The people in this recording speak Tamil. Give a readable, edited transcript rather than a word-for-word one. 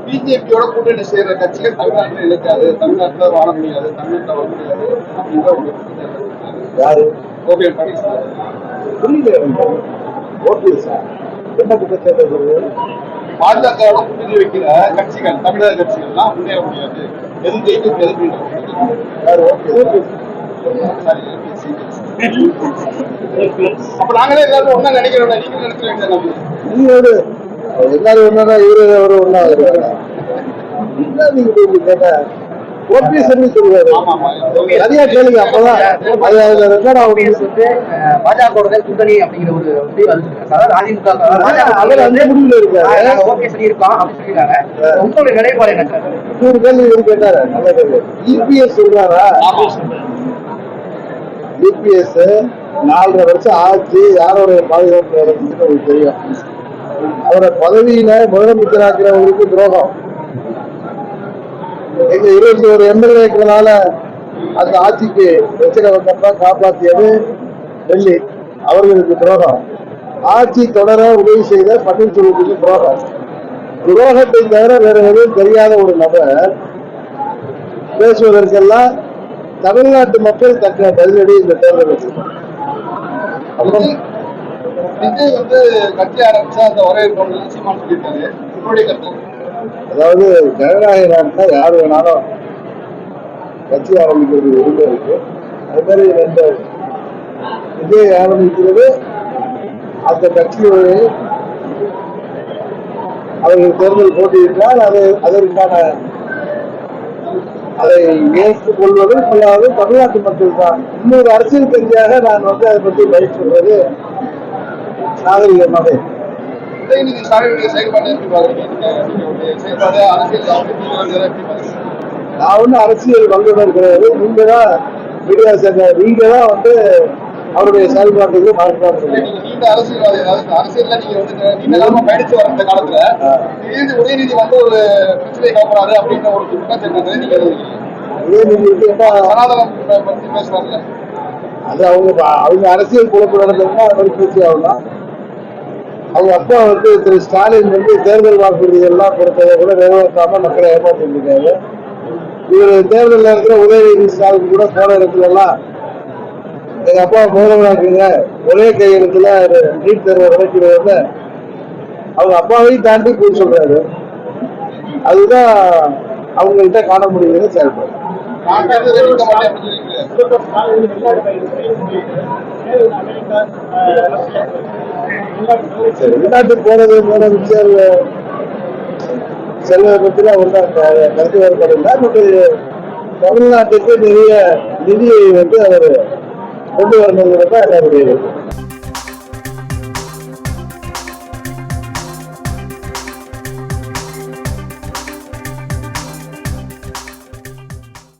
பிஜேபியோட கூட்டணி சேர்ற கட்சிகள் தமிழ்நாட்டில் இருக்காது, தமிழ்நாட்டில் வாழ முடியாது, தமிழ்நாட்டில் வர முடியாது அப்படின்ற ஒரு யாரு ஓபிஎஸ் பன்னீர்செல்வம். புரியல ஓபிஎஸ் என்ன குற்றச்சாட்டு? பாஜகவோட கூட்டணி வைக்கிற கட்சிகள் தமிழக கட்சிகள்லாம் முன்னேற முடியாது, எது ஜெயிக்க முடியாது. அப்ப நாங்களே எல்லாரும் ஒன்னா நினைக்கிறோம், நீங்க நினைக்கிறீங்க நீங்க எல்லாரும் ஒன்னா இவரு அவரு ஒன்னா என்ன நீங்க கேட்ட ஓபிஎஸ் சொல்லுவாரு நிறைய கேளுங்க. அப்பதான் அது ரெக்கார்ட் ஆகும். பாஜக கூட்டணி அப்படிங்கிற ஒரு அதிமுக அவர் அந்த முடிவுல இருக்காரு. ஓகே சொல்லியிருக்கோம் அப்படின்னு சொல்லிருக்காங்க. உங்களுடைய நிலைப்பாடு என்ன சார்? இன்னொரு கேள்வி இவரு கேட்டாரு, நல்ல கேள்வி. இபிஎஸ் சொல்றாரா? இபிஎஸ் 4.5 வருஷம் ஆட்சி யாரோட பாதுகாப்பு நடந்துச்சுன்னு உங்களுக்கு தெரியும். அவரோட பதவியில முதலமைச்சராக்கிறவங்களுக்கு துரோகம். எங்க 21 எம்எல்ஏக்களால அந்த ஆட்சிக்கு பிரச்சனை வந்தப்ப காப்பாற்றியது டெல்லி, அவர்களுக்கு துரோகம். ஆட்சி தொடர உதவி செய்த பன்னீர்செல்வத்துக்கு துரோகம். துரோகத்தை தவிர வேற எதுவும் தெரியாத ஒரு நபர் பேசுவதற்கெல்லாம் தமிழ்நாட்டு மக்கள் தக்க பதிலடி இந்த தேர்தல் வச்சிருக்காங்க. விஜய் கட்சி ஆரம்பிச்சா அந்த வரவேற்பு சீமான் சொல்லியிருக்காரு, உங்களுடைய கருத்து? அதாவது ஜனநாயக நாட்டுல யாரு வேணாலும் கட்சி ஆரம்பிக்கிறது உரிமை இருக்கு. அது மாதிரி இந்த விஜய் ஆரம்பிக்கிறது அந்த கட்சியோட அவர்கள் தேர்தல் போட்டியிட்டால் அதற்கான அதை ஏற்றுக் கொள்வதும் கொள்ளாததும் தமிழ்நாட்டு மக்கள் தான். இன்னொரு அரசியல் கட்சியாக நான் அதை பற்றி பயிற்சி சொல்வது நாகரிகமாக. நான் ஒன்னும் அரசியல் வல்லுநர் கிடையாது. நீங்க தான் மீடியா சேர்ந்த, நீங்க தான் அவருடைய செயல்பாட்டுக்கு மாற்றம். நீங்க அரசியல்வாதி, அரசியல்ல நீங்க பயணிச்சு வர இந்த காலத்துல உதயநிதி ஒரு பிரச்சனை காப்பறாரு அப்படின்ற ஒரு குற்றச்சாட்டு நீங்க உதயநிதிக்கு சனாதனம் பத்தி பேசுறாருல்ல, அது அவங்க அரசியல் குழப்பம் நடந்ததுன்னா அது மாதிரி பேச்சு ஆகலாம். அவங்க அப்பா திரு ஸ்டாலின் தேர்தல் வாக்குறுதி எல்லாம் கொடுத்ததை கூட நிறைவேற்றாம மக்களை ஏமாற்றிட்டு இருக்காரு. இவர் தேர்தல் நேரத்தில் உதயநிதி ஸ்டாலின் கூட போன இடத்துல எல்லாம் எங்க அப்பா முதல்வராக்குங்க, ஒரே கையெழுத்துல நீட் தேர்வை விளக்கிறது அவங்க அப்பாவையும் தாண்டி போய் சொல்றாரு. அதுதான் அவங்கள்ட்ட காண முடியுதுன்னு செயல்படும். வெளிநாட்டுக்கு போனது விஷயம் செல்வதை பற்றி ஒன்றும் கருத்து வேறுபாடு இல்லை. தமிழ்நாட்டுக்கு நிறைய நிதியை அவர் கொண்டு வரணுங்கிறது தான் என்னுடைய